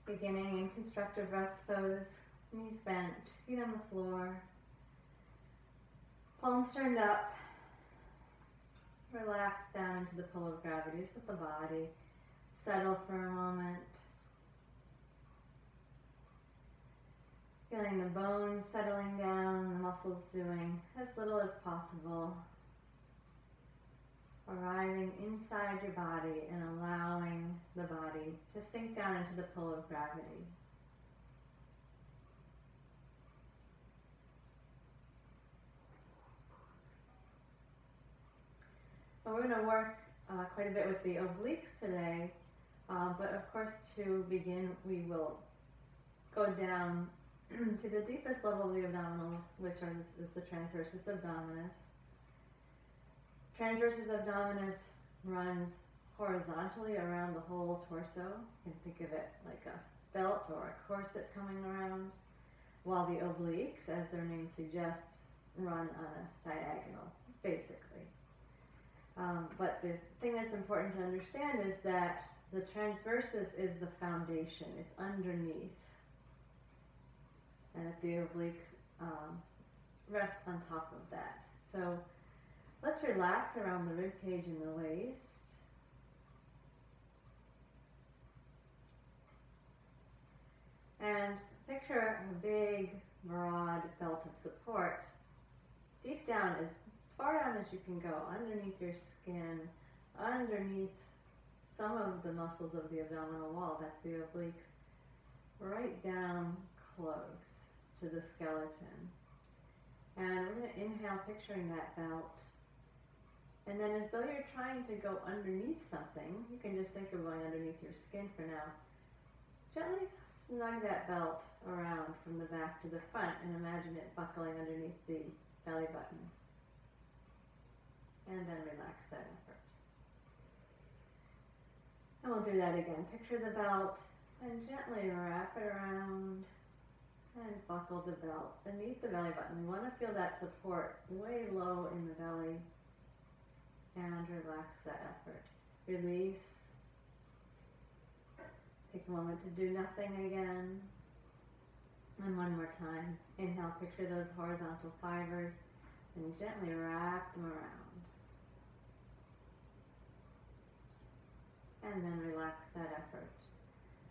Beginning in constructive rest pose, knees bent, feet on the floor, palms turned up. Relax down into the pull of gravity. Just let the body settle for a moment. Feeling the bones settling down, the muscles doing as little as possible. Arriving inside your body and allowing the body to sink down into the pull of gravity. Well, we're going to work quite a bit with the obliques today, but of course to begin we will go down to the deepest level of the abdominals, which is the transversus abdominis. Transversus abdominis runs horizontally around the whole torso. You can think of it like a belt or a corset coming around, while the obliques, as their name suggests, run on a diagonal, basically. But the thing that's important to understand is that the transversus is the foundation. It's underneath. And the obliques rest on top of that. So let's relax around the rib cage and the waist. And picture a big, broad belt of support. Deep down, as far down as you can go, underneath your skin, underneath some of the muscles of the abdominal wall, that's the obliques, right down close to the skeleton. And we're going to inhale picturing that belt. And then as though you're trying to go underneath something, you can just think of going underneath your skin for now. Gently snug that belt around from the back to the front and imagine it buckling underneath the belly button. And then relax that effort. And we'll do that again. Picture the belt and gently wrap it around and buckle the belt beneath the belly button. We want to feel that support way low in the belly. And relax that effort. Release. Take a moment to do nothing again. And one more time. Inhale, picture those horizontal fibers and gently wrap them around. And then relax that effort.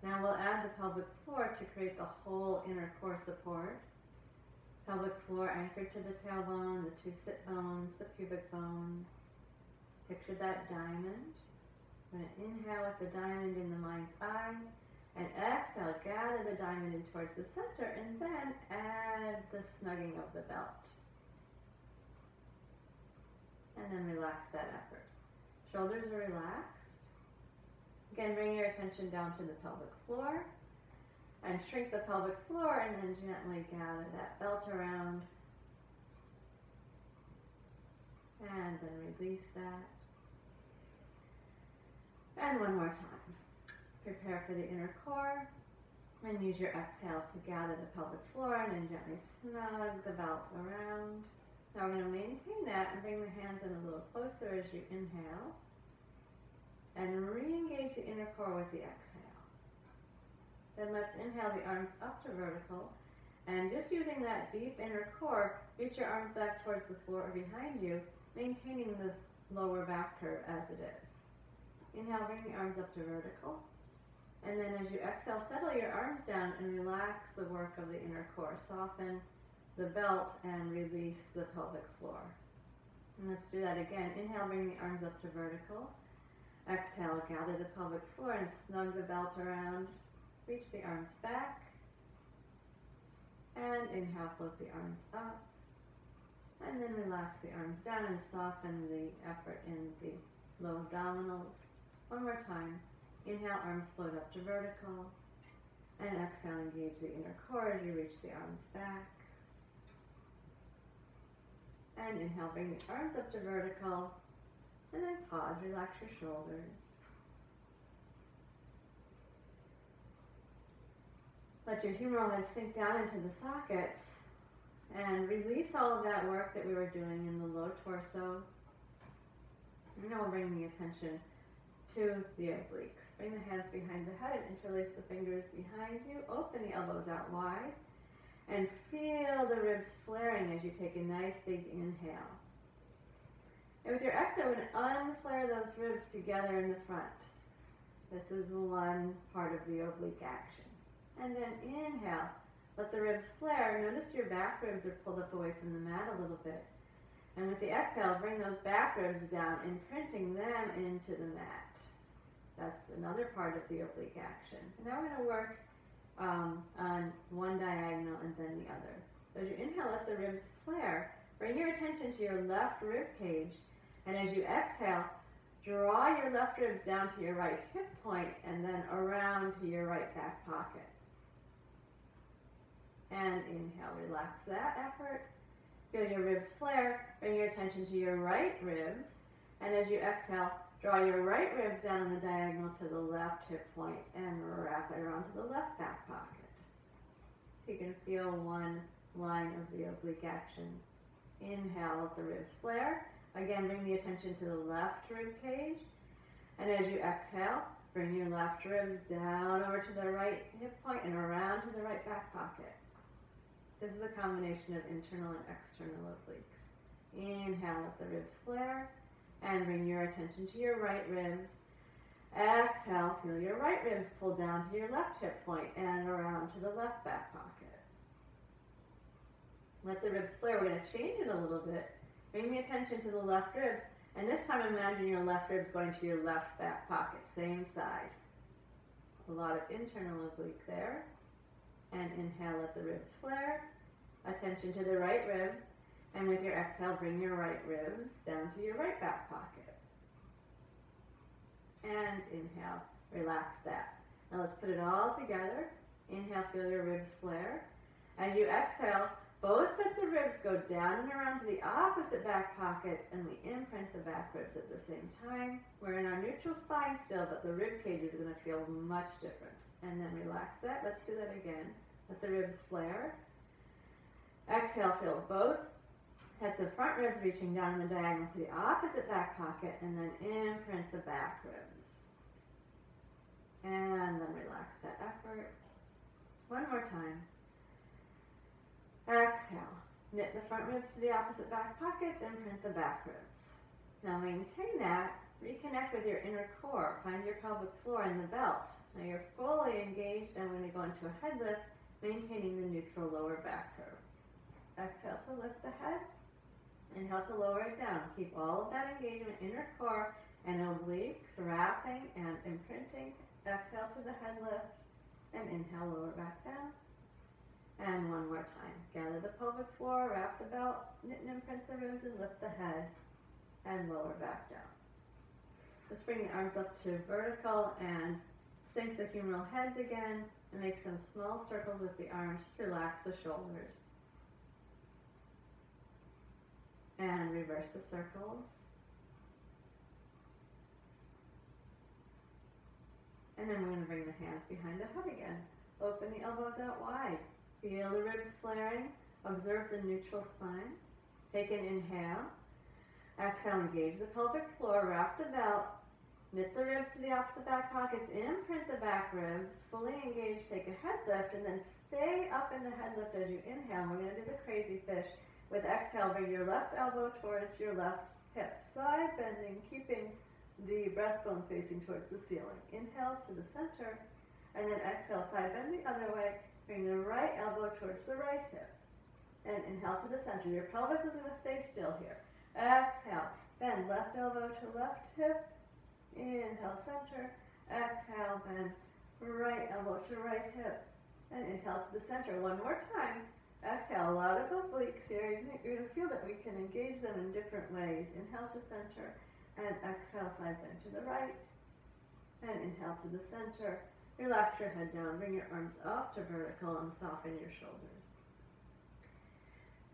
Now we'll add the pelvic floor to create the whole inner core support. Pelvic floor anchored to the tailbone, the two sit bones, the pubic bone. Picture that diamond. We're going to inhale with the diamond in the mind's eye, and exhale, gather the diamond in towards the center, and then add the snugging of the belt. And then relax that effort. Shoulders are relaxed. Again, bring your attention down to the pelvic floor, and shrink the pelvic floor, and then gently gather that belt around. And then release that. And one more time. Prepare for the inner core and use your exhale to gather the pelvic floor and then gently snug the belt around. Now we're going to maintain that and bring the hands in a little closer as you inhale. And re-engage the inner core with the exhale. Then let's inhale the arms up to vertical. And just using that deep inner core, reach your arms back towards the floor or behind you, maintaining the lower back curve as it is. Inhale, bring the arms up to vertical. And then as you exhale, settle your arms down and relax the work of the inner core. Soften the belt and release the pelvic floor. And let's do that again. Inhale, bring the arms up to vertical. Exhale, gather the pelvic floor and snug the belt around. Reach the arms back. And inhale, float the arms up. And then relax the arms down and soften the effort in the low abdominals. One more time. Inhale, arms float up to vertical. And exhale, engage the inner core as you reach the arms back. And inhale, bring the arms up to vertical. And then pause, relax your shoulders. Let your humeral head sink down into the sockets and release all of that work that we were doing in the low torso. And now we'll bring the attention to the obliques. Bring the hands behind the head and interlace the fingers behind you. Open the elbows out wide and feel the ribs flaring as you take a nice big inhale. And with your exhale, we're going to unflare those ribs together in the front. This is one part of the oblique action. And then inhale, let the ribs flare. Notice your back ribs are pulled up away from the mat a little bit. And with the exhale, bring those back ribs down, imprinting them into the mat. That's another part of the oblique action. And now we're going to work on one diagonal and then the other. So as you inhale, let the ribs flare. Bring your attention to your left rib cage. And as you exhale, draw your left ribs down to your right hip point and then around to your right back pocket. And inhale, relax that effort. Feel your ribs flare. Bring your attention to your right ribs. And as you exhale, draw your right ribs down on the diagonal to the left hip point and wrap it around to the left back pocket. So you can feel one line of the oblique action. Inhale, let the ribs flare. Again, bring the attention to the left rib cage. And as you exhale, bring your left ribs down over to the right hip point and around to the right back pocket. This is a combination of internal and external obliques. Inhale, let the ribs flare. And bring your attention to your right ribs. Exhale, feel your right ribs pull down to your left hip point and around to the left back pocket. Let the ribs flare. We're going to change it a little bit. Bring the attention to the left ribs. And this time imagine your left ribs going to your left back pocket, same side. A lot of internal oblique there. And inhale, let the ribs flare. Attention to the right ribs. And with your exhale, bring your right ribs down to your right back pocket. And inhale, relax that. Now let's put it all together. Inhale, feel your ribs flare. As you exhale, both sets of ribs go down and around to the opposite back pockets, and we imprint the back ribs at the same time. We're in our neutral spine still, but the rib cage is going to feel much different. And then relax that. Let's do that again. Let the ribs flare. Exhale, feel both sets of front ribs reaching down the diagonal to the opposite back pocket, and then imprint the back ribs. And then relax that effort. One more time. Exhale. Knit the front ribs to the opposite back pockets, imprint the back ribs. Now maintain that. Reconnect with your inner core. Find your pelvic floor and the belt. Now you're fully engaged, and we're going to go into a head lift, maintaining the neutral lower back curve. Exhale to lift the head. Inhale to lower it down. Keep all of that engagement, inner core and obliques, wrapping and imprinting. Exhale to the head lift. And inhale, lower back down. And one more time. Gather the pelvic floor, wrap the belt, knit and imprint the ribs, and lift the head. And lower back down. Let's bring the arms up to vertical and sink the humeral heads again. And make some small circles with the arms. Just relax the shoulders. And reverse the circles. And then we're going to bring the hands behind the head again. Open the elbows out wide. Feel the ribs flaring. Observe the neutral spine. Take an inhale. Exhale, engage the pelvic floor. Wrap the belt. Knit the ribs to the opposite back pockets. Imprint the back ribs. Fully engage. Take a head lift. And then stay up in the head lift as you inhale. We're going to do the crazy fish. With exhale, bring your left elbow towards your left hip. Side bending, keeping the breastbone facing towards the ceiling. Inhale to the center. And then exhale, side bend the other way. Bring the right elbow towards the right hip. And inhale to the center. Your pelvis is going to stay still here. Exhale, bend left elbow to left hip. Inhale, center. Exhale, bend right elbow to right hip. And inhale to the center. One more time. Exhale, a lot of obliques here. You're going to feel that we can engage them in different ways. Inhale to center. And exhale, side bend to the right. And inhale to the center. Relax your head down. Bring your arms up to vertical and soften your shoulders.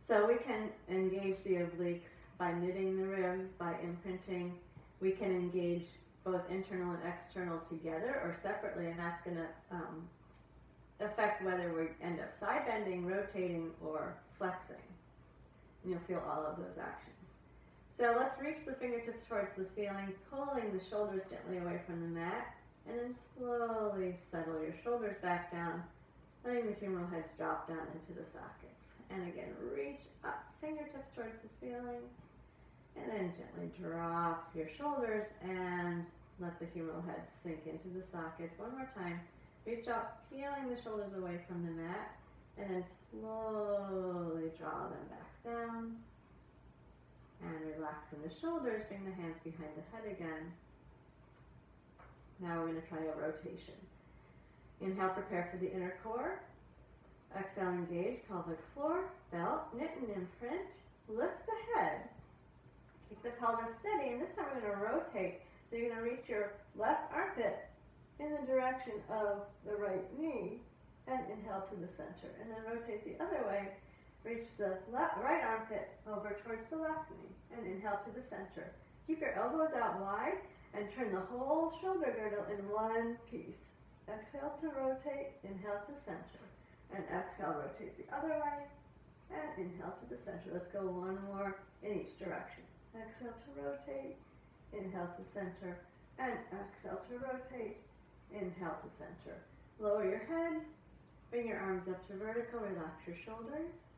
So we can engage the obliques by knitting the ribs, by imprinting. We can engage both internal and external together or separately, and that's going to affect whether we end up side bending, rotating, or flexing. And you'll feel all of those actions. So let's reach the fingertips towards the ceiling, pulling the shoulders gently away from the mat, and then slowly settle your shoulders back down, letting the humeral heads drop down into the sockets. And again, reach up, fingertips towards the ceiling, and then gently drop your shoulders and let the humeral heads sink into the sockets. One more time. Reach up, peeling the shoulders away from the mat, and then slowly draw them back down. And relaxing the shoulders, bring the hands behind the head again. Now we're going to try a rotation. Inhale, prepare for the inner core. Exhale, engage pelvic floor, belt, knit and imprint. Lift the head. Keep the pelvis steady, and this time we're going to rotate. So you're going to reach your left armpit in the direction of the right knee and inhale to the center. And then rotate the other way. Reach the right armpit over towards the left knee and inhale to the center. Keep your elbows out wide and turn the whole shoulder girdle in one piece. Exhale to rotate, inhale to center. And exhale, rotate the other way and inhale to the center. Let's go one more in each direction. Exhale to rotate, inhale to center, and exhale to rotate, inhale to center. Lower your head, bring your arms up to vertical, relax your shoulders.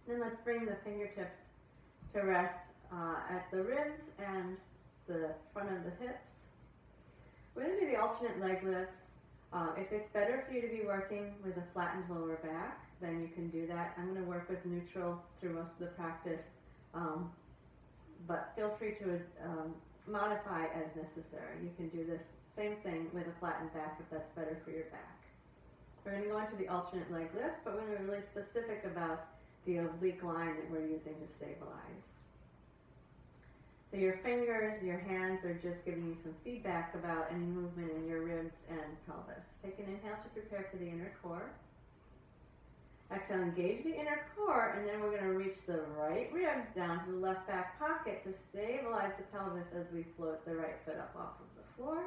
Then let's bring the fingertips to rest at the ribs and the front of the hips. We're going to do the alternate leg lifts. If it's better for you to be working with a flattened lower back, then you can do that. I'm going to work with neutral through most of the practice, but feel free to modify as necessary. You can do this same thing with a flattened back if that's better for your back. We're going to go into the alternate leg lifts, but we're going to be really specific about the oblique line that we're using to stabilize. So your fingers, your hands are just giving you some feedback about any movement in your ribs and pelvis. Take an inhale to prepare for the inner core. Exhale, engage the inner core, and then we're going to reach the right ribs down to the left back pocket to stabilize the pelvis as we float the right foot up off of the floor.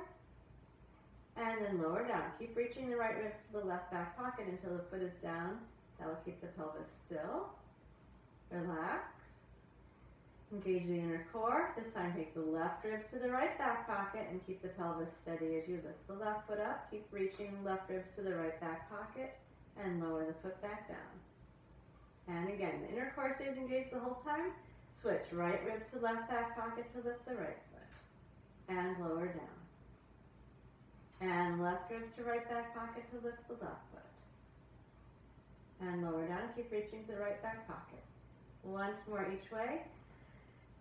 And then lower down. Keep reaching the right ribs to the left back pocket until the foot is down. That will keep the pelvis still. Relax. Engage the inner core. This time take the left ribs to the right back pocket and keep the pelvis steady as you lift the left foot up. Keep reaching left ribs to the right back pocket and lower the foot back down. And again, the inner core stays engaged the whole time. Switch right ribs to left back pocket to lift the right foot and lower down. And left ribs to right back pocket to lift the left foot. And lower down, keep reaching to the right back pocket. Once more each way.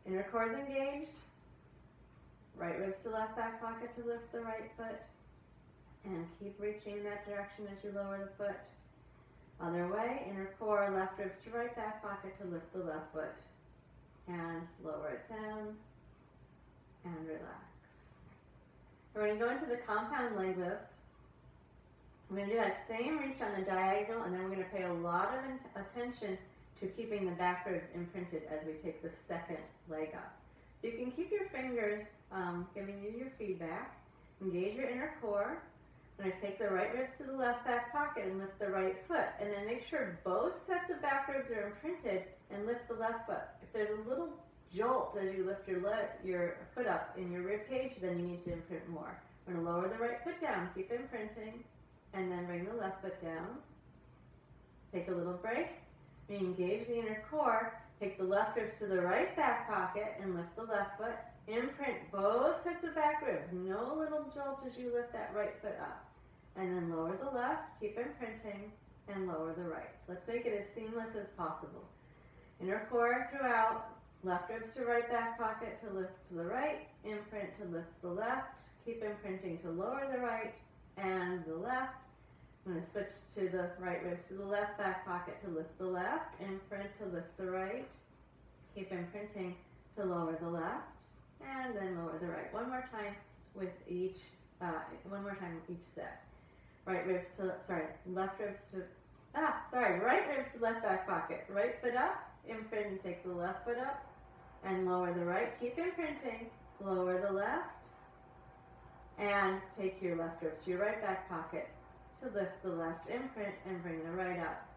Inner core is engaged. Right ribs to left back pocket to lift the right foot. And keep reaching in that direction as you lower the foot. Other way, inner core, left ribs to right back pocket to lift the left foot. And lower it down. And relax. We're going to go into the compound leg lifts. We're going to do that same reach on the diagonal, and then we're going to pay a lot of attention to keeping the back ribs imprinted as we take the second leg up. So you can keep your fingers giving you your feedback. Engage your inner core. I'm going to take the right ribs to the left back pocket and lift the right foot. And then make sure both sets of back ribs are imprinted and lift the left foot. If there's a little jolt as you lift your foot up in your rib cage, then you need to imprint more. We're going to lower the right foot down, keep imprinting, and then bring the left foot down. Take a little break. Engage the inner core. Take the left ribs to the right back pocket and lift the left foot. Imprint both sets of back ribs. No little jolt as you lift that right foot up. And then lower the left, keep imprinting, and lower the right. Let's make it as seamless as possible. Inner core throughout. Left ribs to right back pocket to lift to the right. Imprint to lift the left. Keep imprinting to lower the right and the left. I'm going to switch to the right ribs to the left back pocket to lift the left. Imprint to lift the right. Keep imprinting to lower the left. And then lower the right. One more time with each set. Right ribs to left back pocket. Right foot up, imprint and take the left foot up, and lower the right. Keep imprinting, lower the left, and take your left ribs to your right back pocket to lift the left, imprint, and bring the right up.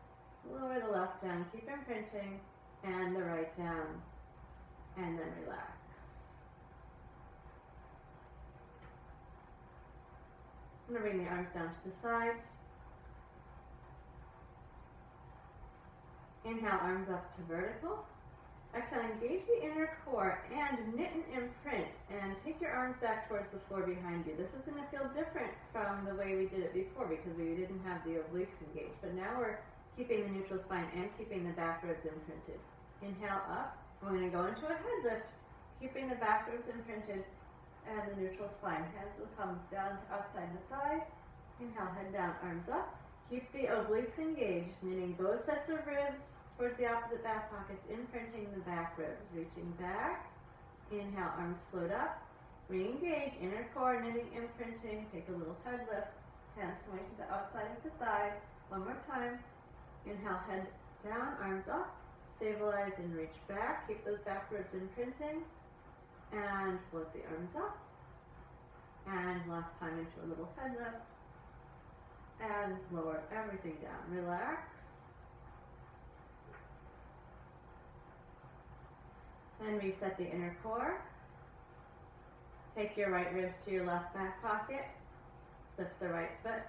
Lower the left down, keep imprinting, and the right down, and then relax. I'm going to bring the arms down to the sides. Inhale, arms up to vertical. Exhale, engage the inner core and knit and imprint, and take your arms back towards the floor behind you. This is going to feel different from the way we did it before because we didn't have the obliques engaged, but now we're keeping the neutral spine and keeping the back ribs imprinted. Inhale up. We're going to go into a head lift, keeping the back ribs imprinted and the neutral spine. Hands will come down to outside the thighs. Inhale, head down, arms up. Keep the obliques engaged, knitting both sets of ribs towards the opposite back pockets, imprinting the back ribs. Reaching back. Inhale, arms float up. Re-engage, inner core, knitting, imprinting. Take a little head lift. Hands coming to the outside of the thighs. One more time. Inhale, head down, arms up. Stabilize and reach back. Keep those back ribs imprinting. And float the arms up. And last time into a little head lift. And lower everything down. Relax. And reset the inner core. Take your right ribs to your left back pocket. Lift the right foot.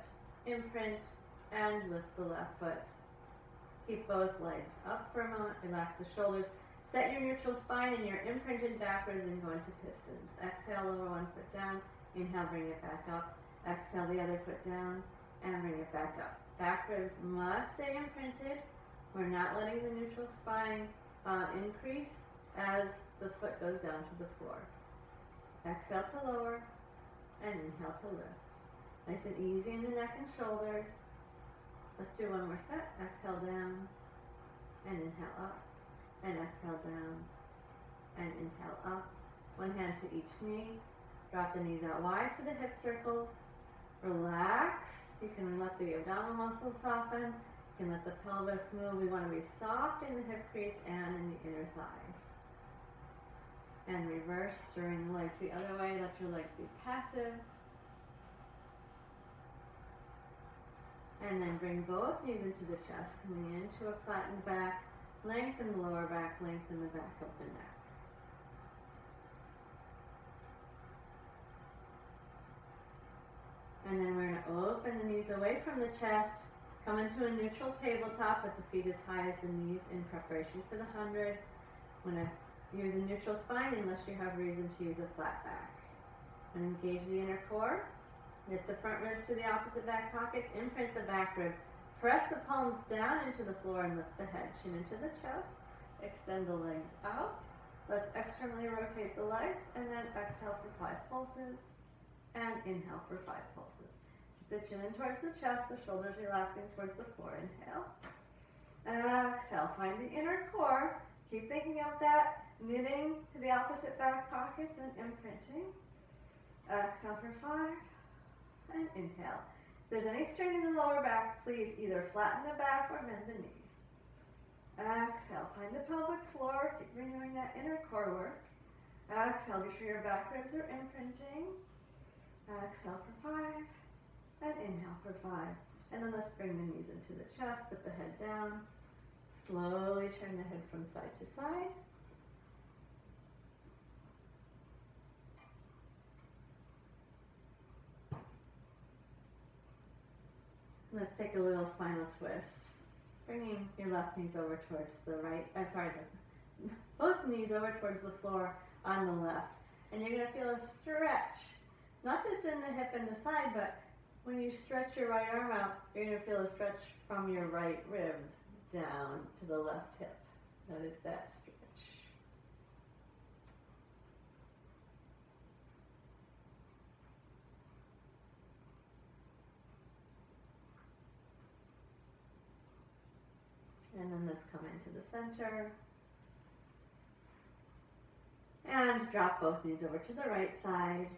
Imprint. And lift the left foot. Keep both legs up for a moment. Relax the shoulders. Set your neutral spine and your imprinted backwards and go into pistons. Exhale, lower one foot down. Inhale, bring it back up. Exhale, the other foot down and bring it back up. Back ribs must stay imprinted. We're not letting the neutral spine increase as the foot goes down to the floor. Exhale to lower and inhale to lift. Nice and easy in the neck and shoulders. Let's do one more set. Exhale down and inhale up and exhale down and inhale up. One hand to each knee. Drop the knees out wide for the hip circles. Relax. You can let the abdominal muscles soften. You can let the pelvis move. We want to be soft in the hip crease and in the inner thighs. And reverse, stirring the legs the other way. Let your legs be passive. And then bring both knees into the chest, coming into a flattened back. Lengthen the lower back, lengthen the back of the neck. And then we're going to open the knees away from the chest, come into a neutral tabletop with the feet as high as the knees in preparation for the 100. I'm going to use a neutral spine unless you have reason to use a flat back. And engage the inner core. Knit the front ribs to the opposite back pockets. Imprint the back ribs. Press the palms down into the floor and lift the head. Chin into the chest. Extend the legs out. Let's externally rotate the legs and then exhale for 5 pulses. And inhale for 5 pulses. Keep the chin in towards the chest, the shoulders relaxing towards the floor. Inhale. Exhale. Find the inner core. Keep thinking of that. Knitting to the opposite back pockets and imprinting. Exhale for 5. And inhale. If there's any strain in the lower back, please either flatten the back or bend the knees. Exhale. Find the pelvic floor. Keep renewing that inner core work. Exhale. Be sure your back ribs are imprinting. Exhale for 5. And inhale for 5. And then let's bring the knees into the chest. Put the head down. Slowly turn the head from side to side. Let's take a little spinal twist. Bringing your left knees over towards the right, both knees over towards the floor on the left. And you're going to feel a stretch, not just in the hip and the side, but when you stretch your right arm out, you're going to feel a stretch from your right ribs down to the left hip. Notice that stretch. And then let's come into the center. And drop both knees over to the right side.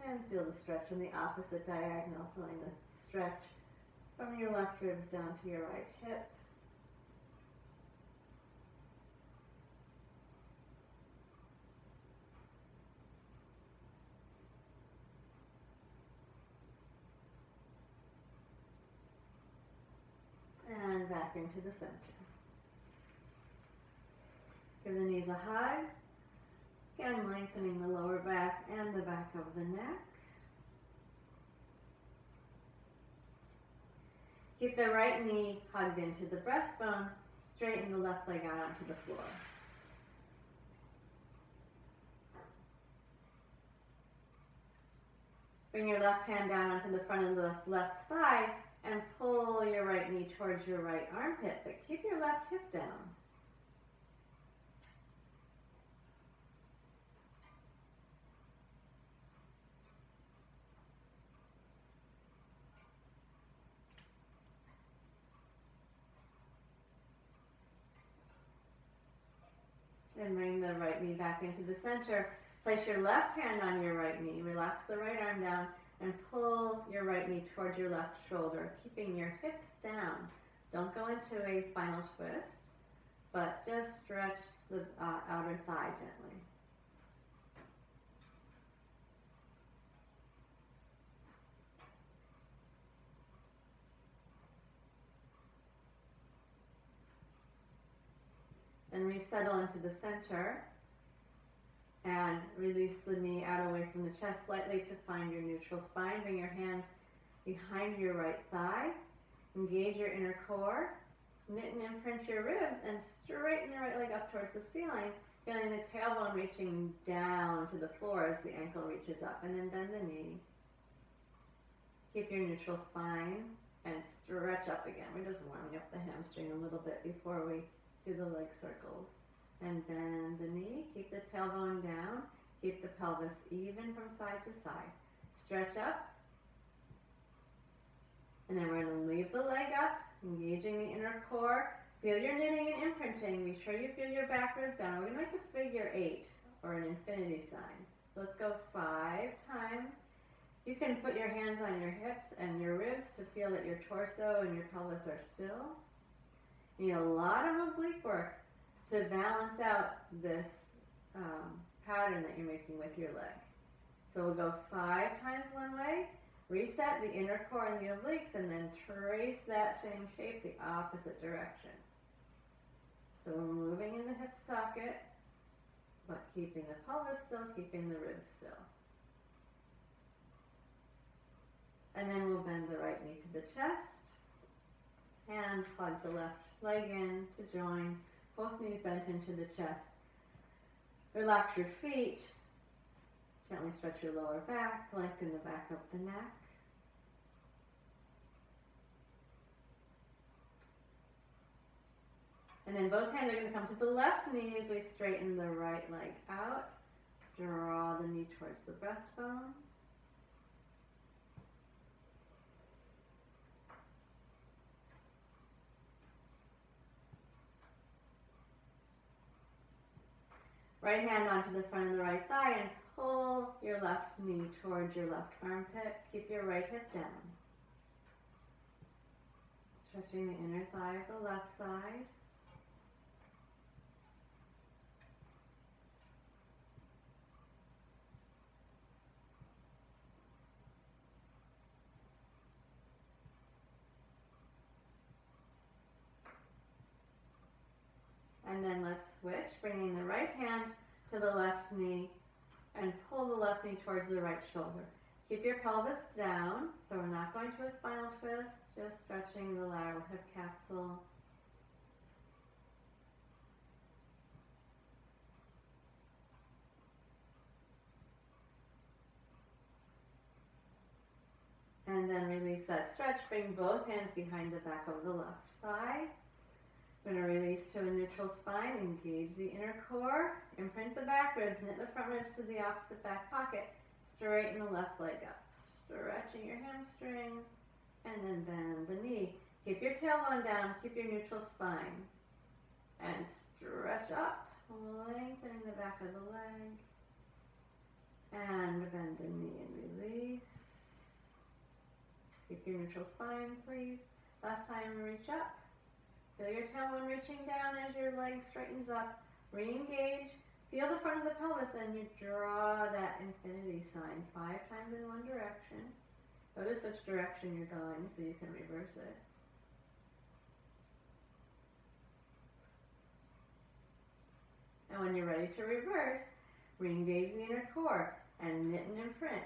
And feel the stretch in the opposite diagonal, feeling the stretch from your left ribs down to your right hip. And back into the center. Give the knees a hug. Again, lengthening the lower back and the back of the neck. Keep the right knee hugged into the breastbone. Straighten the left leg out onto the floor. Bring your left hand down onto the front of the left thigh and pull your right knee towards your right armpit, but keep your left hip down. And bring the right knee back into the center. Place your left hand on your right knee. Relax the right arm down and pull your right knee towards your left shoulder, keeping your hips down. Don't go into a spinal twist, but just stretch the outer thigh gently. Then resettle into the center and release the knee out away from the chest slightly to find your neutral spine. Bring your hands behind your right thigh. Engage your inner core. Knit and imprint your ribs and straighten the right leg up towards the ceiling, feeling the tailbone reaching down to the floor as the ankle reaches up. And then bend the knee. Keep your neutral spine and stretch up again. We're just warming up the hamstring a little bit before we do the leg circles. And bend the knee, keep the tailbone down, keep the pelvis even from side to side. Stretch up. And then we're going to leave the leg up, engaging the inner core. Feel your knitting and imprinting. Be sure you feel your back ribs down. We're going to make a figure 8 or an infinity sign. Let's go 5 times. You can put your hands on your hips and your ribs to feel that your torso and your pelvis are still. You need a lot of oblique work to balance out this pattern that you're making with your leg. So we'll go 5 times one way, reset the inner core and the obliques, and then trace that same shape the opposite direction. So we're moving in the hip socket, but keeping the pelvis still, keeping the ribs still. And then we'll bend the right knee to the chest and plug the left leg in to join. Both knees bent into the chest. Relax your feet. Gently stretch your lower back. Lengthen the back of the neck. And then both hands are going to come to the left knee as we straighten the right leg out. Draw the knee towards the breastbone. Right hand onto the front of the right thigh and pull your left knee towards your left armpit. Keep your right hip down. Stretching the inner thigh of the left side. And then let's switch, bringing the right hand to the left knee and pull the left knee towards the right shoulder. Keep your pelvis down, so we're not going to a spinal twist, just stretching the lateral hip capsule. And then release that stretch, bring both hands behind the back of the left thigh. We're going to release to a neutral spine, engage the inner core, imprint the back ribs, knit the front ribs to the opposite back pocket, straighten the left leg up, stretching your hamstring, and then bend the knee. Keep your tailbone down, keep your neutral spine, and stretch up, lengthening the back of the leg, and bend the knee and release. Keep your neutral spine, please. Last time, reach up. Feel your tailbone reaching down as your leg straightens up. Re-engage. Feel the front of the pelvis and you draw that infinity sign 5 times in one direction. Notice which direction you're going so you can reverse it. And when you're ready to reverse, re-engage the inner core and knit and imprint.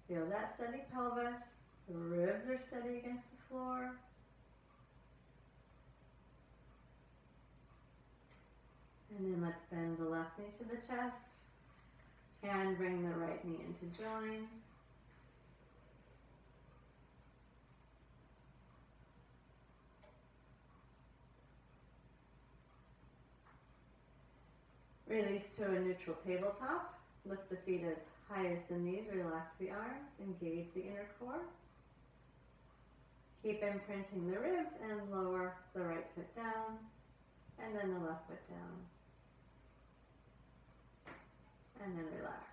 Feel that steady pelvis. The ribs are steady against the floor. And then let's bend the left knee to the chest and bring the right knee into join. Release to a neutral tabletop. Lift the feet as high as the knees. Relax the arms. Engage the inner core. Keep imprinting the ribs and lower the right foot down and then the left foot down. And then relax.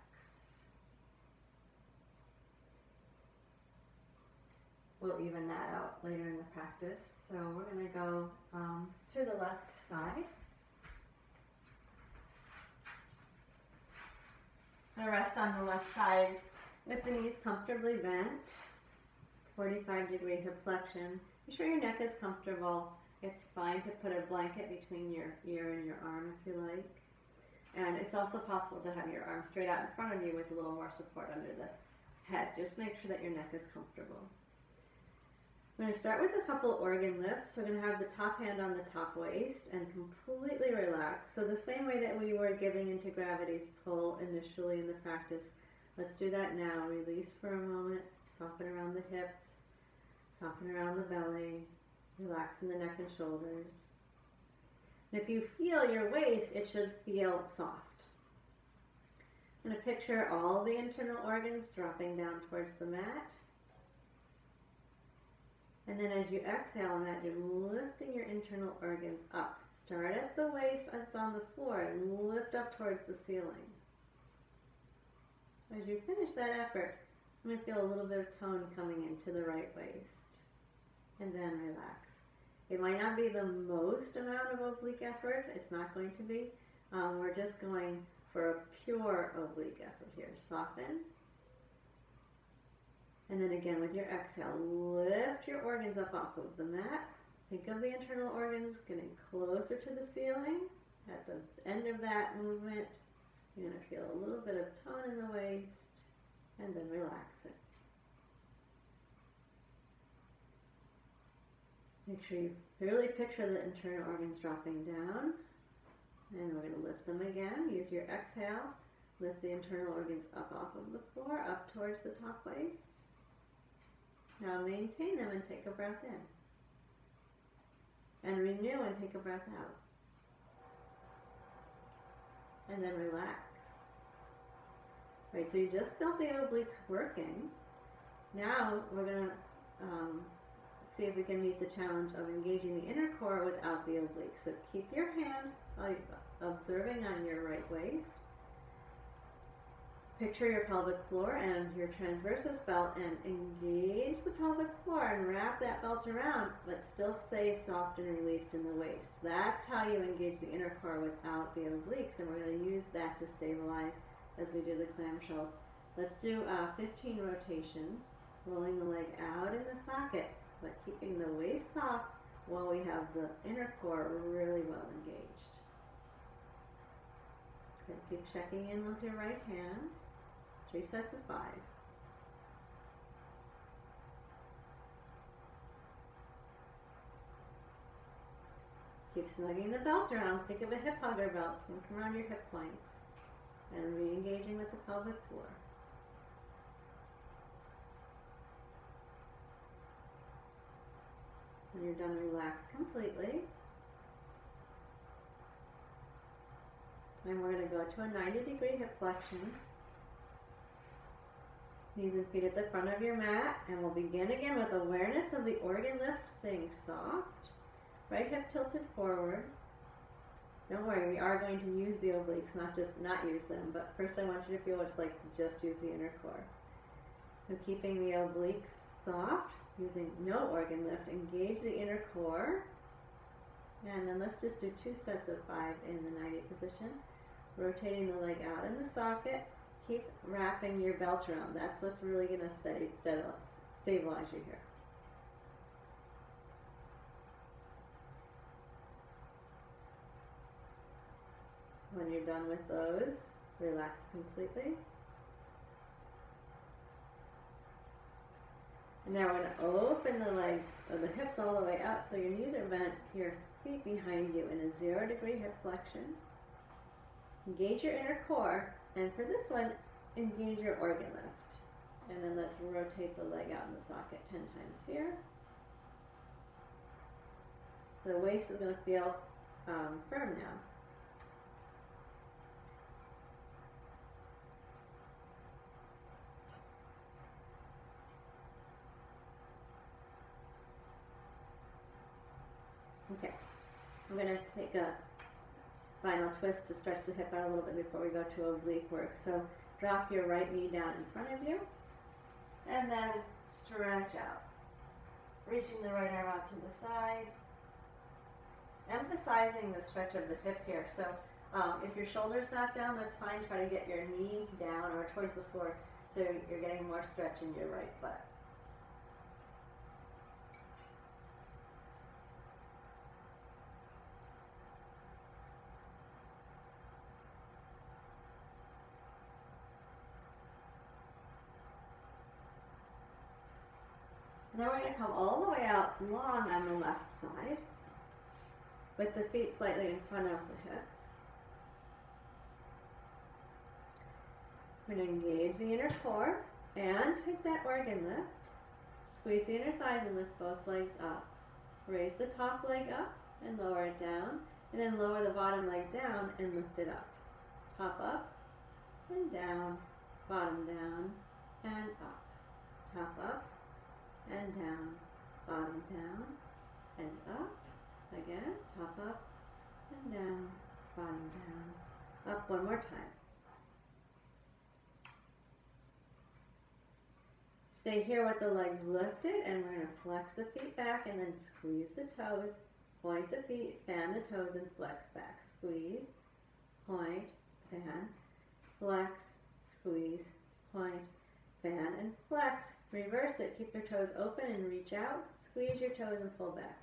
We'll even that out later in the practice. So we're going to go to the left side. I'm going to rest on the left side with the knees comfortably bent. 45-degree hip flexion. Be sure your neck is comfortable. It's fine to put a blanket between your ear and your arm if you like. And it's also possible to have your arm straight out in front of you with a little more support under the head. Just make sure that your neck is comfortable. I'm going to start with a couple organ lifts. We're going to have the top hand on the top waist and completely relax. So the same way that we were giving into gravity's pull initially in the practice, let's do that now. Release for a moment, soften around the hips, soften around the belly, relax in the neck and shoulders. And if you feel your waist, it should feel soft. I'm going to picture all the internal organs dropping down towards the mat. And then as you exhale, imagine lifting your internal organs up. Start at the waist that's on the floor and lift up towards the ceiling. As you finish that effort, I'm going to feel a little bit of tone coming into the right waist. And then relax. It might not be the most amount of oblique effort. It's not going to be. We're just going for a pure oblique effort here. Soften. And then again with your exhale, lift your organs up off of the mat. Think of the internal organs getting closer to the ceiling. At the end of that movement, you're going to feel a little bit of tone in the waist and then relax it. Make sure you really picture the internal organs dropping down. And we're going to lift them again. Use your exhale. Lift the internal organs up off of the floor, up towards the top waist. Now maintain them and take a breath in. And renew and take a breath out. And then relax. Right, so you just felt the obliques working. Now we're going to see if we can meet the challenge of engaging the inner core without the obliques. So keep your hand observing on your right waist. Picture your pelvic floor and your transversus belt and engage the pelvic floor and wrap that belt around, but still stay soft and released in the waist. That's how you engage the inner core without the obliques, and we're going to use that to stabilize as we do the clamshells. Let's do 15 rotations, rolling the leg out in the socket, but keeping the waist soft while we have the inner core really well engaged. Okay, keep checking in with your right hand. 3 sets of 5. Keep snugging the belt around. Think of a hip hugger belt. It's going to come around your hip points. And re-engaging with the pelvic floor. When you're done, relax completely. And we're going to go to a 90-degree hip flexion. Knees and feet at the front of your mat. And we'll begin again with awareness of the organ lift, staying soft. Right hip tilted forward. Don't worry, we are going to use the obliques, not just not use them. But first I want you to feel what it's like to just use the inner core. So keeping the obliques soft, using no organ lift, engage the inner core. And then let's just do 2 sets of 5 in the 90 position. Rotating the leg out in the socket. Keep wrapping your belt around. That's what's really going to stabilize you here. When you're done with those, relax completely. And now we're going to open the legs or the hips all the way out so your knees are bent, your feet behind you in a 0-degree hip flexion. Engage your inner core, and for this one, engage your organ lift. And then let's rotate the leg out in the socket 10 times here. The waist is going to feel firm now. Okay, I'm going to take a spinal twist to stretch the hip out a little bit before we go to oblique work. So drop your right knee down in front of you, and then stretch out. Reaching the right arm out to the side. Emphasizing the stretch of the hip here. So if your shoulder's not down, that's fine. Try to get your knee down or towards the floor so you're getting more stretch in your right butt. And then we're going to come all the way out long on the left side with the feet slightly in front of the hips. We're going to engage the inner core and take that organ lift. Squeeze the inner thighs and lift both legs up. Raise the top leg up and lower it down, and then lower the bottom leg down and lift it up. Top up and down, bottom down and up. Top up and down, bottom down and up. Again, top up and down, bottom down, up. One more time. Stay here with the legs lifted, and we're going to flex the feet back and then squeeze the toes, point the feet, fan the toes, and flex back. Squeeze, point, fan, flex, squeeze, point, fan, and flex. Reverse it. Keep your toes open and reach out. Squeeze your toes and pull back.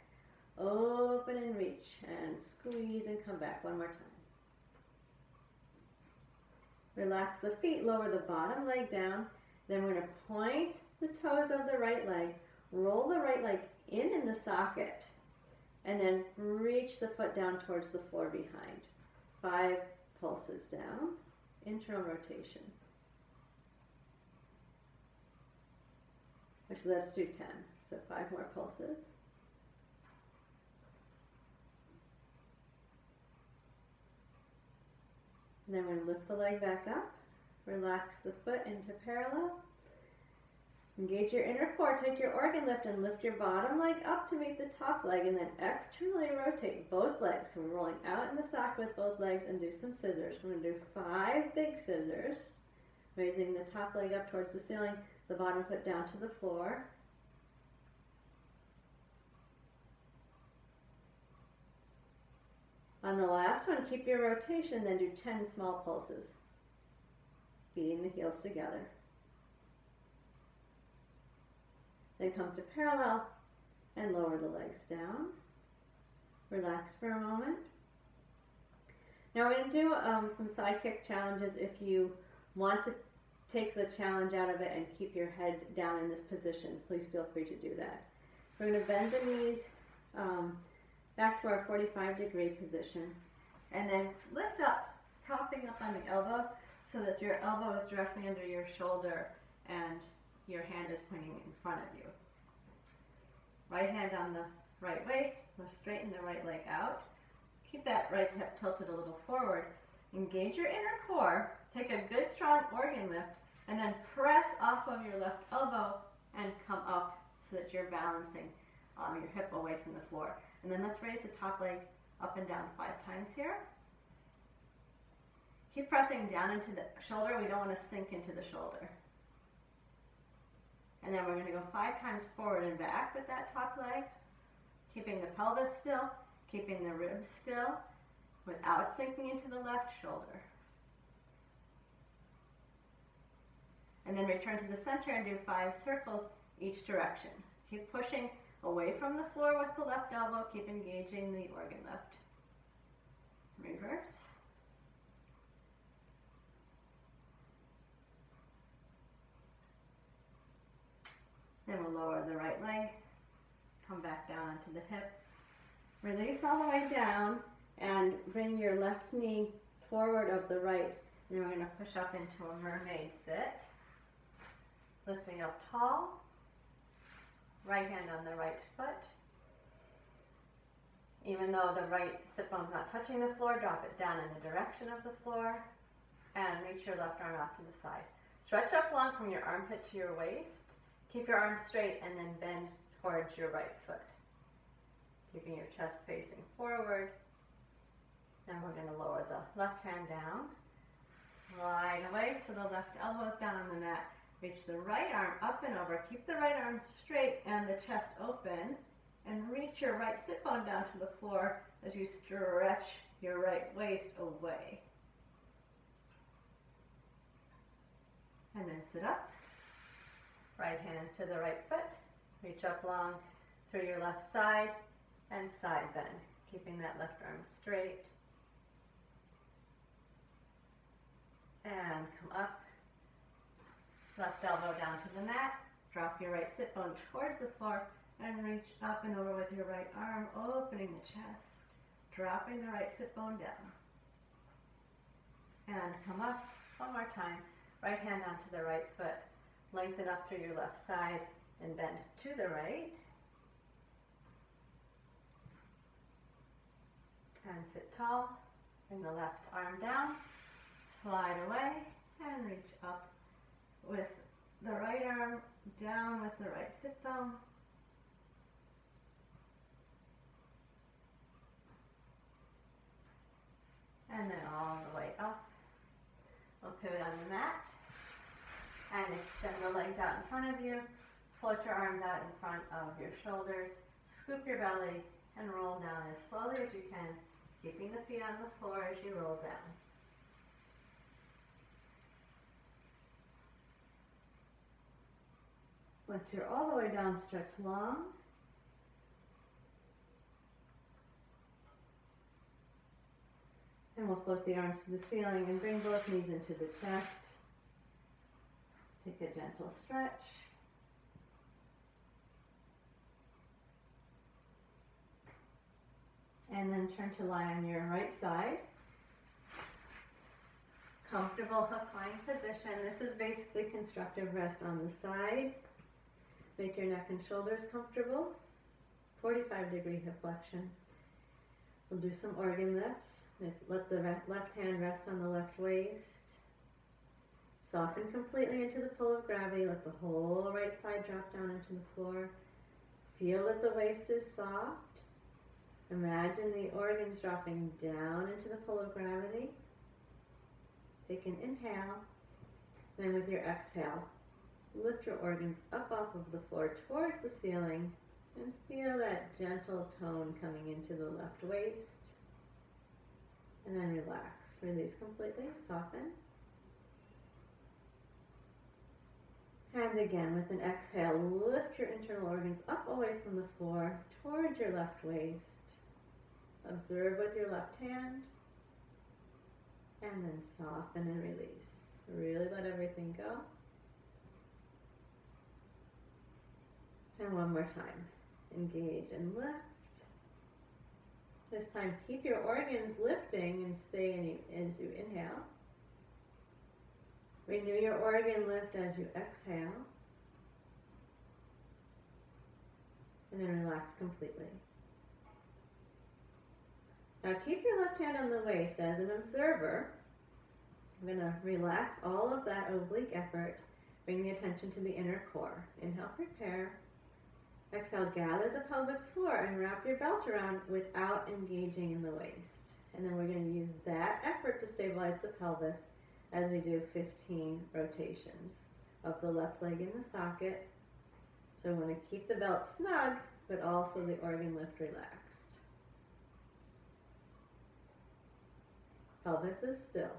Open and reach, and squeeze and come back. One more time. Relax the feet, lower the bottom leg down. Then we're going to point the toes of the right leg, roll the right leg in the socket, and then reach the foot down towards the floor behind. 5 pulses down, internal rotation. Actually, let's do 10, so 5 more pulses. And then we're going to lift the leg back up, relax the foot into parallel. Engage your inner core, take your organ lift and lift your bottom leg up to meet the top leg, and then externally rotate both legs. So we're rolling out in the sock with both legs and do some scissors. We're going to do 5 big scissors, raising the top leg up towards the ceiling, the bottom foot down to the floor. On the last one, keep your rotation, then do 10 small pulses, beating the heels together. Then come to parallel and lower the legs down. Relax for a moment. Now we're going to do some side kick challenges. If you want to take the challenge out of it and keep your head down in this position, please feel free to do that. We're going to bend the knees back to our 45-degree position, and then lift up, propping up on the elbow so that your elbow is directly under your shoulder and your hand is pointing in front of you. Right hand on the right waist, let's straighten the right leg out. Keep that right hip tilted a little forward. Engage your inner core, take a good strong organ lift, and then press off of your left elbow and come up so that you're balancing your hip away from the floor. And then let's raise the top leg up and down 5 times here. Keep pressing down into the shoulder. We don't want to sink into the shoulder. And then we're going to go 5 times forward and back with that top leg, keeping the pelvis still, keeping the ribs still, without sinking into the left shoulder. And then return to the center and do 5 circles each direction. Keep pushing away from the floor with the left elbow, keep engaging the organ lift. Reverse. Then we'll lower the right leg, come back down onto the hip, release all the way down, and bring your left knee forward of the right. And then we're going to push up into a mermaid sit, lifting up tall, right hand on the right foot. Even though the right sit bone's not touching the floor, drop it down in the direction of the floor, and reach your left arm out to the side. Stretch up long from your armpit to your waist. Keep your arms straight and then bend towards your right foot. Keeping your chest facing forward. Now we're going to lower the left hand down. Slide away so the left elbow is down on the mat. Reach the right arm up and over. Keep the right arm straight and the chest open. And reach your right sit bone down to the floor as you stretch your right waist away. And then sit up. Right hand to the right foot. Reach up long through your left side and side bend. Keeping that left arm straight. And come up. Left elbow down to the mat. Drop your right sit bone towards the floor and reach up and over with your right arm, opening the chest. Dropping the right sit bone down. And come up one more time. Right hand onto the right foot. Lengthen up through your left side and bend to the right. And sit tall. Bring the left arm down. Slide away and reach up with the right arm down with the right sit bone. And then all the way up. We'll pivot on the mat. And extend the legs out in front of you. Float your arms out in front of your shoulders. Scoop your belly and roll down as slowly as you can, keeping the feet on the floor as you roll down. Once you're all the way down, stretch long. And we'll float the arms to the ceiling and bring both knees into the chest. Take a gentle stretch. And then turn to lie on your right side. Comfortable hook lying position. This is basically constructive rest on the side. Make your neck and shoulders comfortable. 45-degree hip flexion. We'll do some organ lifts. Let the left hand rest on the left waist. Soften completely into the pull of gravity. Let the whole right side drop down into the floor. Feel that the waist is soft. Imagine the organs dropping down into the pull of gravity. Take an inhale. Then with your exhale, lift your organs up off of the floor towards the ceiling and feel that gentle tone coming into the left waist. And then relax. Release completely. Soften. And again, with an exhale, lift your internal organs up away from the floor towards your left waist. Observe with your left hand. And then soften and release. Really let everything go. And one more time. Engage and lift. This time, keep your organs lifting and stay as you inhale. Renew your organ lift as you exhale. And then relax completely. Now keep your left hand on the waist as an observer. I'm going to relax all of that oblique effort. Bring the attention to the inner core. Inhale, prepare. Exhale, gather the pelvic floor and wrap your belt around without engaging in the waist. And then we're going to use that effort to stabilize the pelvis as we do 15 rotations of the left leg in the socket. So we want to keep the belt snug, but also the organ lift relaxed. Pelvis is still.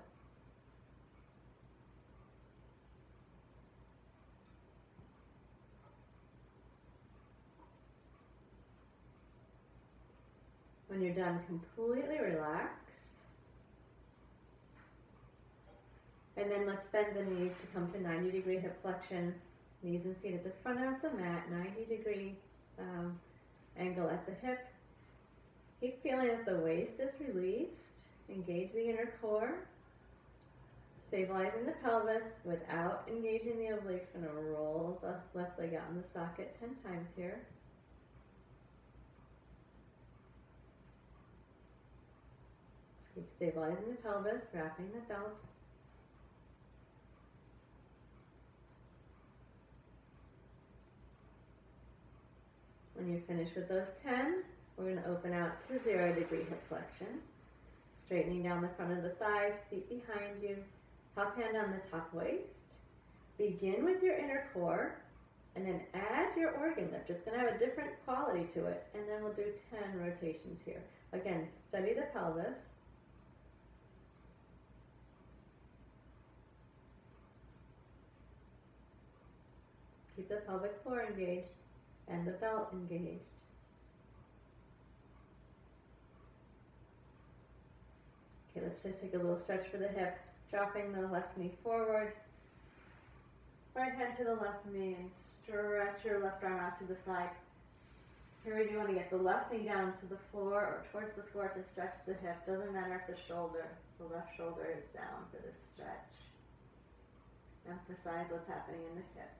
When you're done, completely relax. And then let's bend the knees to come to 90-degree hip flexion. Knees and feet at the front of the mat, 90-degree angle at the hip. Keep feeling that the waist is released. Engage the inner core. Stabilizing the pelvis without engaging the obliques. Going to roll the left leg out in the socket 10 times here. Keep stabilizing the pelvis, wrapping the belt. When you're finished with those 10, we're going to open out to 0-degree hip flexion. Straightening down the front of the thighs, feet behind you, top hand on the top waist. Begin with your inner core, and then add your organ lift. It's going to have a different quality to it, and then we'll do 10 rotations here. Again, steady the pelvis. Keep the pelvic floor engaged and the belt engaged. Okay, let's just take a little stretch for the hip, dropping the left knee forward, right hand to the left knee, and stretch your left arm out to the side. Here we do want to get the left knee down to the floor or towards the floor to stretch the hip. Doesn't matter if the left shoulder is down for this stretch. Emphasize what's happening in the hip.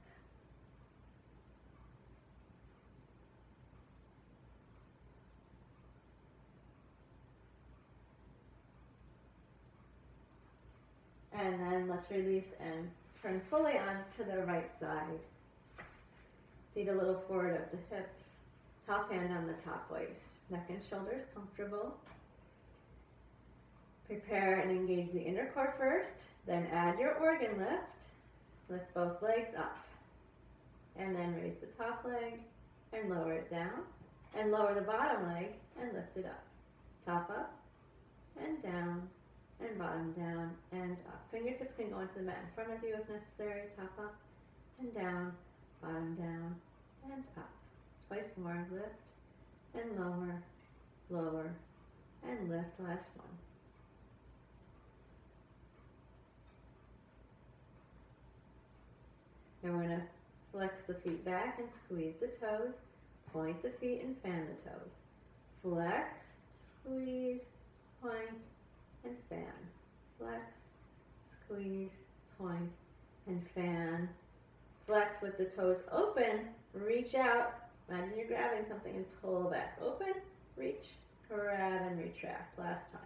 And then let's release and turn fully on to the right side. Feet a little forward of the hips. Top hand on the top waist. Neck and shoulders comfortable. Prepare and engage the inner core first. Then add your organ lift. Lift both legs up. And then raise the top leg and lower it down. And lower the bottom leg and lift it up. Top up and down. And bottom down and up. Fingertips can go onto the mat in front of you if necessary. Top up and down, bottom down and up. Twice more. Lift and lower, lower and lift. Last one. Now we're going to flex the feet back and squeeze the toes. Point the feet and fan the toes. Flex, squeeze, point, and fan. Flex, squeeze, point, and fan. Flex with the toes open, reach out. Imagine you're grabbing something and pull back. Open, reach, grab, and retract. Last time.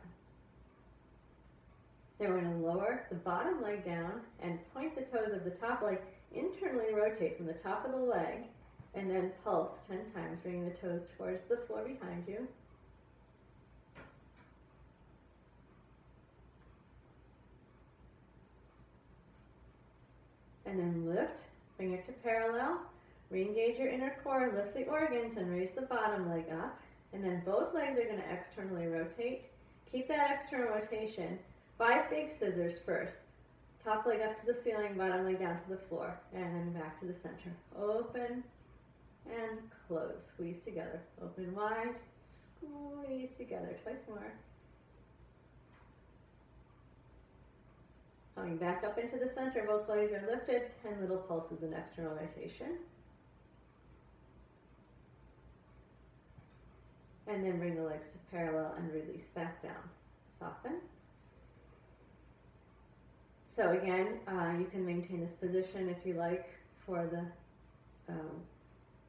Then we're going to lower the bottom leg down and point the toes of the top leg. Internally rotate from the top of the leg and then pulse 10 times, bringing the toes towards the floor behind you. And then lift, bring it to parallel, re-engage your inner core, lift the organs and raise the bottom leg up. And then both legs are going to externally rotate. Keep that external rotation. 5 big scissors first. Top leg up to the ceiling, bottom leg down to the floor. And then back to the center. Open and close. Squeeze together. Open wide, squeeze together. Twice more. Coming back up into the center, both legs are lifted, 10 little pulses in external rotation. And then bring the legs to parallel and release back down. Soften. So again, you can maintain this position if you like for the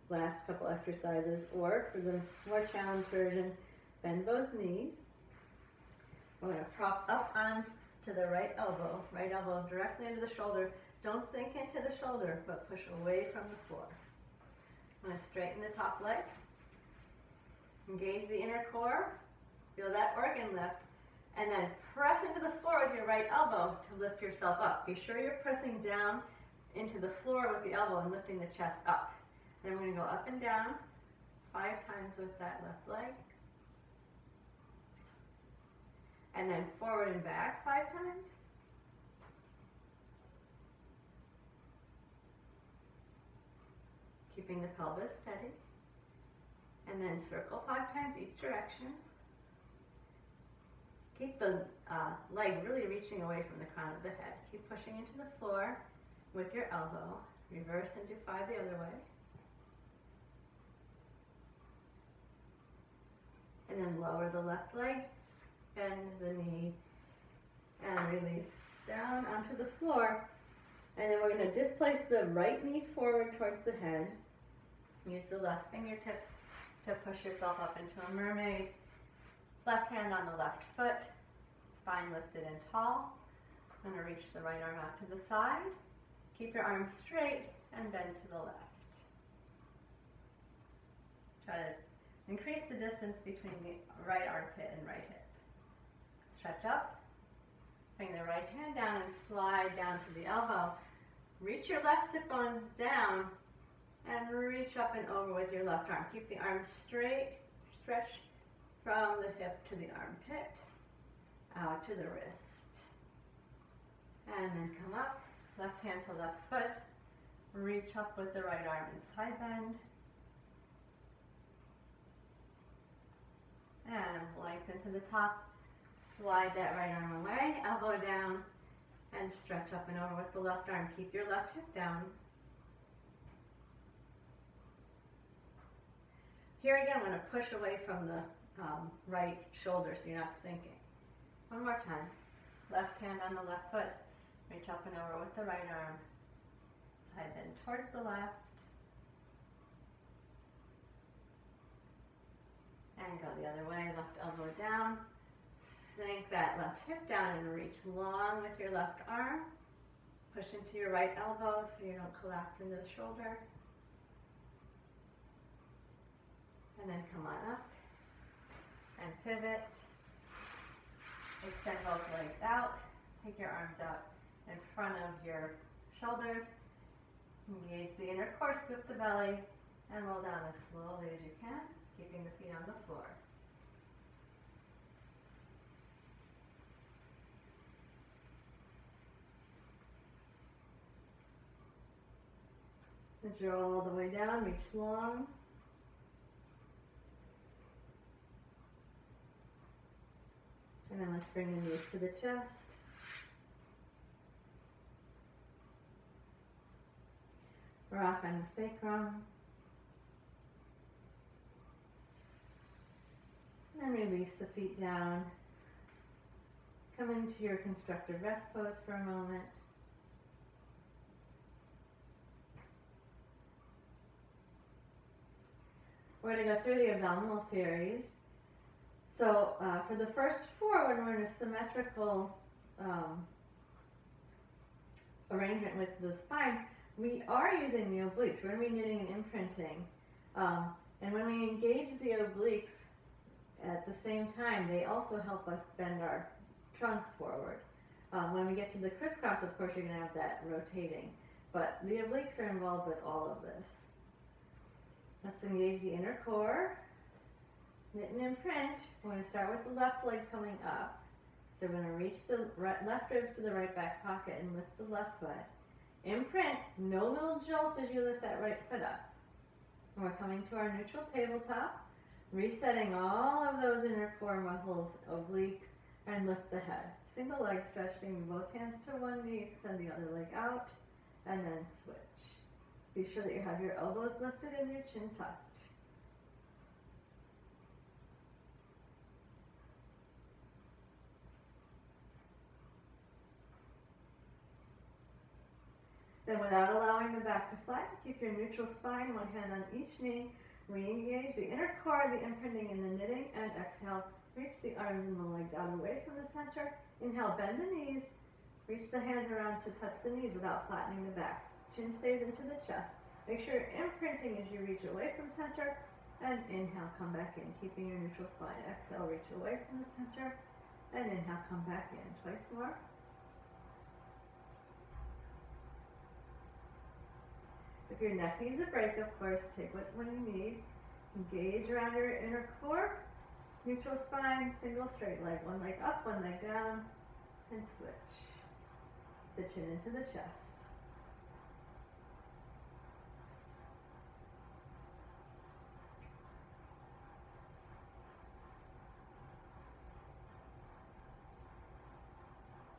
last couple exercises, or for the more challenged version, bend both knees. We're going to prop up on to the right elbow directly into the shoulder. Don't sink into the shoulder, but push away from the floor. I'm going to straighten the top leg. Engage the inner core. Feel that organ lift. And then press into the floor with your right elbow to lift yourself up. Be sure you're pressing down into the floor with the elbow and lifting the chest up. Then we're going to go up and down 5 times with that left leg. And then forward and back 5 times. Keeping the pelvis steady. And then circle 5 times each direction. Keep the leg really reaching away from the crown of the head. Keep pushing into the floor with your elbow. Reverse and do 5 the other way. And then lower the left leg, bend the knee, and release down onto the floor. And then we're going to displace the right knee forward towards the head. Use the left fingertips to push yourself up into a mermaid. Left hand on the left foot, spine lifted and tall. I'm going to reach the right arm out to the side. Keep your arms straight and bend to the left. Try to increase the distance between the right armpit and right hip. Stretch up. Bring the right hand down and slide down to the elbow. Reach your left sit bones down and reach up and over with your left arm. Keep the arm straight. Stretch from the hip to the armpit, out to the wrist. And then come up, left hand to left foot. Reach up with the right arm and side bend. And lengthen to the top. Slide that right arm away, elbow down, and stretch up and over with the left arm. Keep your left hip down. Here again, I'm going to push away from the right shoulder so you're not sinking. One more time. Left hand on the left foot. Reach up and over with the right arm. Side bend towards the left. And go the other way, left elbow down. Sink that left hip down and reach long with your left arm. Push into your right elbow so you don't collapse into the shoulder. And then come on up and pivot. Extend both legs out. Take your arms out in front of your shoulders. Engage the inner core, scoop the belly, and roll down as slowly as you can, keeping the feet on the floor. And draw all the way down, reach long. And then let's bring the knees to the chest. Rock on the sacrum. And then release the feet down. Come into your constructive rest pose for a moment. We're going to go through the abdominal series. So for the first 4, when we're in a symmetrical arrangement with the spine, we are using the obliques. We're going to be knitting and imprinting. And when we engage the obliques at the same time, they also help us bend our trunk forward. When we get to the crisscross, of course, you're going to have that rotating. But the obliques are involved with all of this. Let's engage the inner core. Knit and imprint. We're going to start with the left leg coming up. So we're going to reach the left ribs to the right back pocket and lift the left foot. Imprint, no little jolt as you lift that right foot up. And we're coming to our neutral tabletop, resetting all of those inner core muscles, obliques, and lift the head. Single leg stretch, bring both hands to one knee, extend the other leg out, and then switch. Be sure that you have your elbows lifted and your chin tucked. Then without allowing the back to flatten, keep your neutral spine, one hand on each knee. Re-engage the inner core, the imprinting and the knitting, and exhale. Reach the arms and the legs out away from the center. Inhale, bend the knees. Reach the hands around to touch the knees without flattening the backs. Chin stays into the chest. Make sure you're imprinting as you reach away from center. And inhale, come back in, keeping your neutral spine. Exhale, reach away from the center. And inhale, come back in. Twice more. If your neck needs a break, of course, take what you need. Engage around your inner core. Neutral spine, single straight leg. One leg up, one leg down, and switch. The chin into the chest.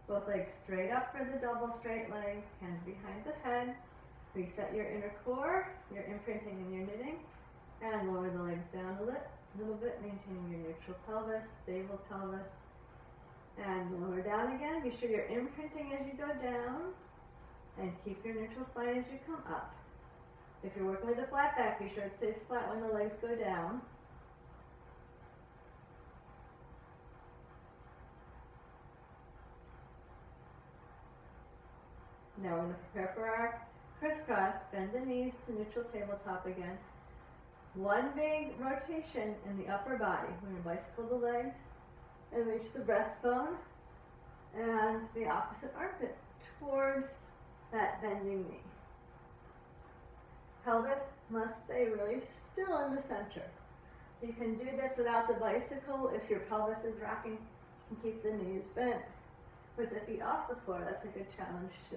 Both legs straight up for the double straight leg, hands behind the head. Reset your inner core, your imprinting and your knitting, and lower the legs down a little bit, maintaining your neutral pelvis, stable pelvis, and lower down again. Be sure you're imprinting as you go down, and keep your neutral spine as you come up. If you're working with a flat back, be sure it stays flat when the legs go down. Now we're going to prepare for our crisscross. Bend the knees to neutral tabletop again. One big rotation in the upper body. We're going to bicycle the legs and reach the breastbone and the opposite armpit towards that bending knee. Pelvis must stay really still in the center. So you can do this without the bicycle. If your pelvis is rocking, you can keep the knees bent with the feet off the floor. That's a good challenge too.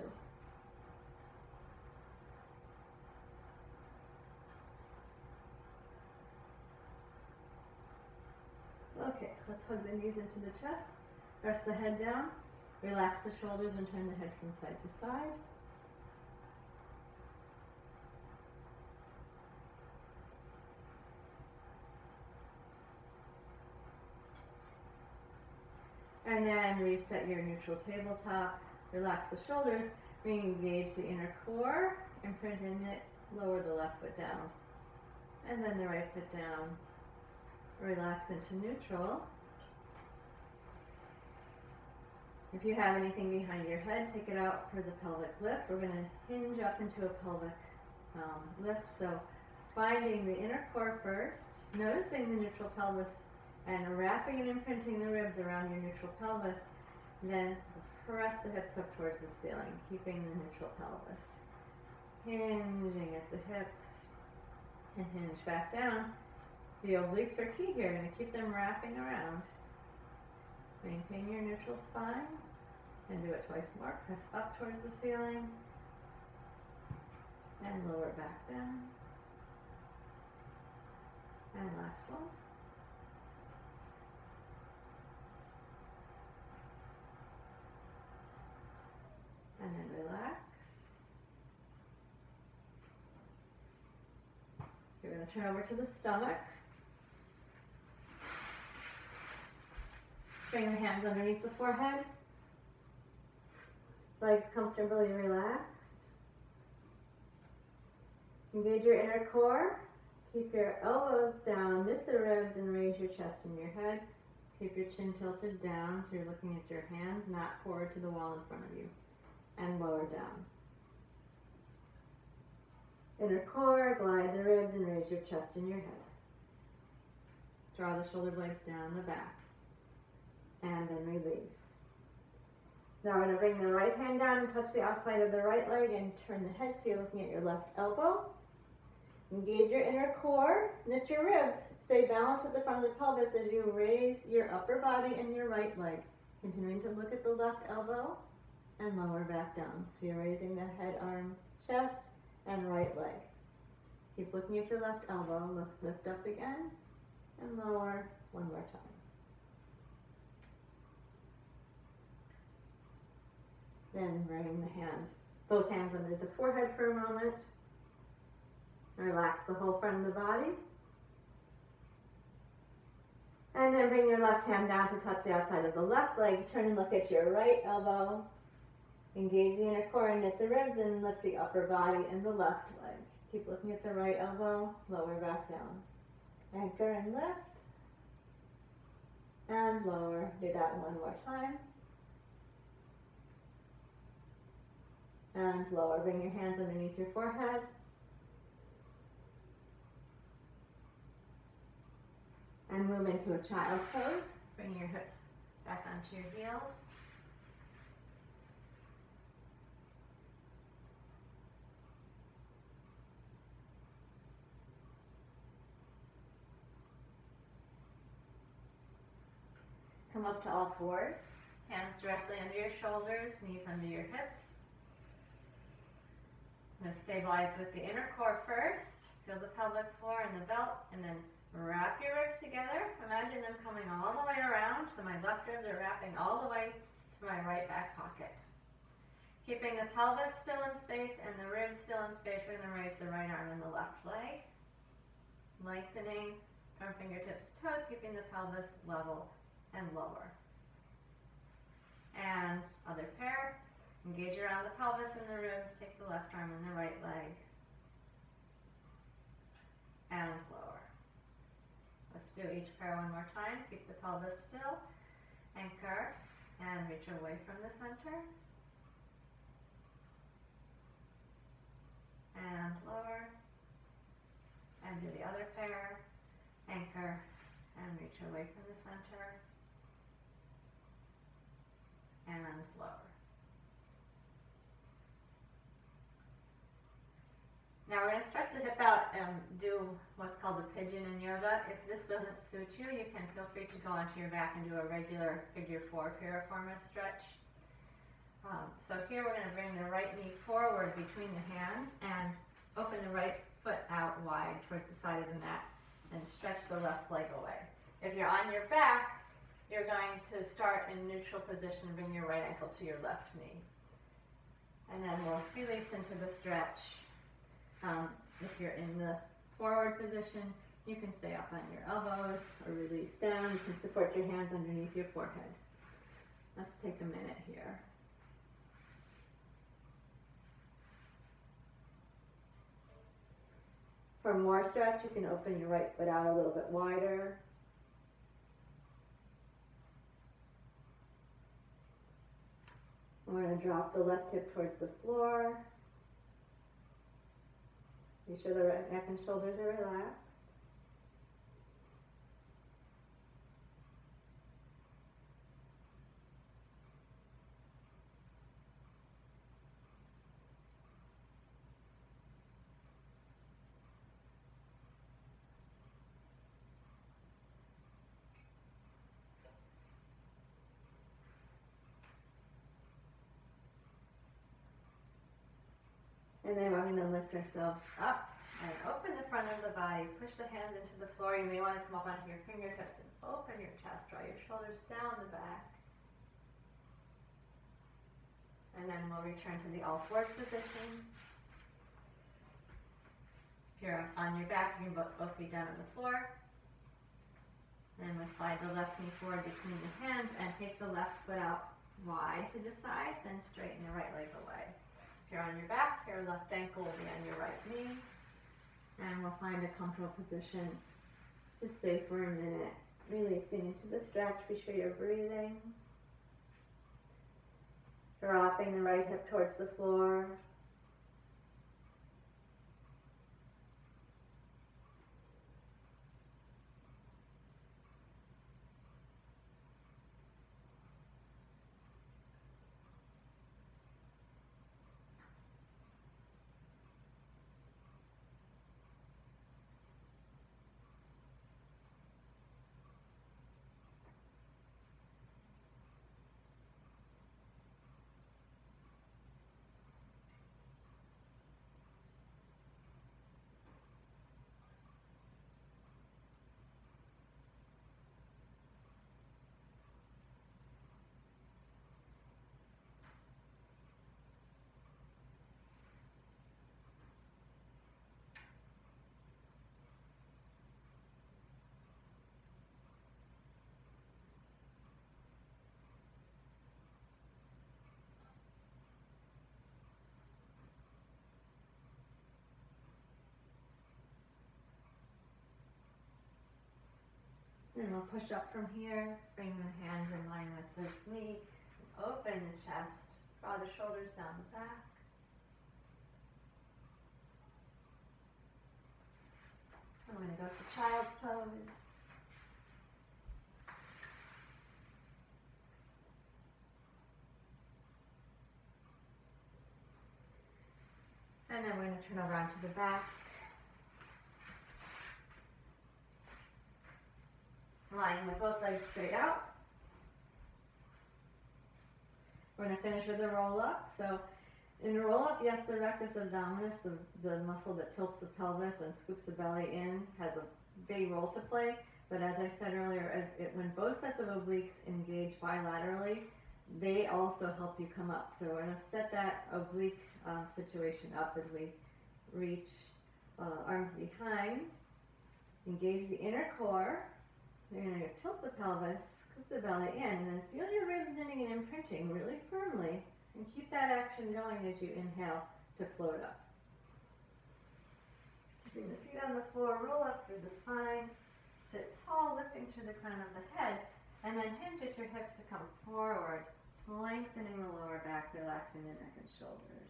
Okay, let's hug the knees into the chest. Rest the head down. Relax the shoulders and turn the head from side to side. And then reset your neutral tabletop. Relax the shoulders. Re-engage the inner core. Imprint in it. Lower the left foot down. And then the right foot down. Relax into neutral. If you have anything behind your head, take it out for the pelvic lift. We're going to hinge up into a pelvic lift. So finding the inner core first, noticing the neutral pelvis, and wrapping and imprinting the ribs around your neutral pelvis. Then press the hips up towards the ceiling, keeping the neutral pelvis. Hinging at the hips and hinge back down. The obliques are key here. You're going to keep them wrapping around. Maintain your neutral spine and do it twice more. Press up towards the ceiling and lower back down. And last one. And then relax. You're going to turn over to the stomach. Bring the hands underneath the forehead. Legs comfortably relaxed. Engage your inner core. Keep your elbows down, knit the ribs, and raise your chest and your head. Keep your chin tilted down so you're looking at your hands, not forward to the wall in front of you. And lower down. Inner core, glide the ribs, and raise your chest and your head. Draw the shoulder blades down the back. And then release. Now we're going to bring the right hand down and touch the outside of the right leg and turn the head so you're looking at your left elbow. Engage your inner core, knit your ribs. Stay balanced at the front of the pelvis as you raise your upper body and your right leg. Continuing to look at the left elbow and lower back down. So you're raising the head, arm, chest, and right leg. Keep looking at your left elbow. Lift up again and lower one more time. Then bring the hand, both hands under the forehead for a moment. Relax the whole front of the body. And then bring your left hand down to touch the outside of the left leg. Turn and look at your right elbow. Engage the inner core and knit the ribs and lift the upper body and the left leg. Keep looking at the right elbow, lower back down. Anchor and lift. And lower. Do that one more time. And lower. Bring your hands underneath your forehead. And move into a child's pose. Bring your hips back onto your heels. Come up to all fours. Hands directly under your shoulders, knees under your hips. Now stabilize with the inner core first. Feel the pelvic floor and the belt, and then wrap your ribs together. Imagine them coming all the way around, so my left ribs are wrapping all the way to my right back pocket. Keeping the pelvis still in space and the ribs still in space, we're going to raise the right arm and the left leg. Lengthening from fingertips to toes, keeping the pelvis level and lower. And other pair. Engage around the pelvis and the ribs, take the left arm and the right leg. And lower. Let's do each pair one more time. Keep the pelvis still. Anchor and reach away from the center. And lower. And do the other pair. Anchor and reach away from the center. And lower. Now we're going to stretch the hip out and do what's called the pigeon in yoga. If this doesn't suit you, you can feel free to go onto your back and do a regular figure 4 piriformis stretch. So here we're going to bring the right knee forward between the hands and open the right foot out wide towards the side of the mat and stretch the left leg away. If you're on your back, you're going to start in neutral position and bring your right ankle to your left knee. And then we'll release into the stretch. If you're in the forward position, you can stay up on your elbows or release down. You can support your hands underneath your forehead. Let's take a minute here. For more stretch, you can open your right foot out a little bit wider. We're going to drop the left hip towards the floor. Be sure the neck and shoulders are relaxed. And then we're going to lift ourselves up and open the front of the body. Push the hands into the floor. You may want to come up onto your fingertips and open your chest. Draw your shoulders down the back. And then we'll return to the all fours position. If you're on your back, you can both be down on the floor. Then we'll slide the left knee forward between the hands and take the left foot out wide to the side. Then straighten the right leg away. If you're on your back, your left ankle will be on your right knee. And we'll find a comfortable position to stay for a minute. Releasing into the stretch, be sure you're breathing. Dropping the right hip towards the floor. And we'll push up from here, bring the hands in line with the knee, open the chest, draw the shoulders down the back. I'm going to go to child's pose. And then we're going to turn over onto the back. Lying with both legs straight out. We're going to finish with a roll up. So in a roll up, yes, the rectus abdominis, the muscle that tilts the pelvis and scoops the belly in, has a big role to play. But as I said earlier, when both sets of obliques engage bilaterally, they also help you come up. So we're going to set that oblique situation up as we reach arms behind. Engage the inner core. You're going to tilt the pelvis, scoop the belly in, and then feel your ribs knitting and imprinting really firmly. And keep that action going as you inhale to float up. Keeping the feet on the floor, roll up through the spine. Sit tall, lifting through the crown of the head. And then hinge at your hips to come forward, lengthening the lower back, relaxing the neck and shoulders.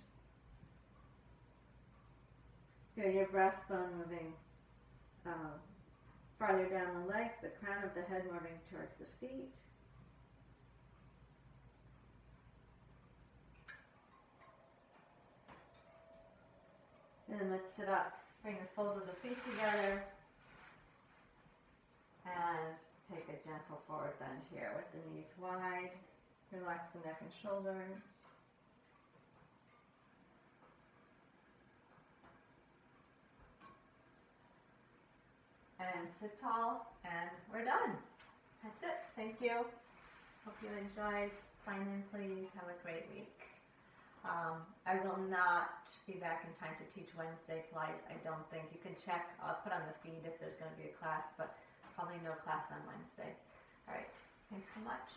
Feel your breastbone moving farther down the legs, the crown of the head moving towards the feet. And then let's sit up. Bring the soles of the feet together. And take a gentle forward bend here with the knees wide. Relax the neck and shoulders. And sit tall, and we're done. That's it. Thank you. Hope you enjoyed. Sign in, please. Have a great week. I will not be back in time to teach Wednesday Pilates. I don't think. You can check. I'll put on the feed if there's going to be a class, but probably no class on Wednesday. All right. Thanks so much.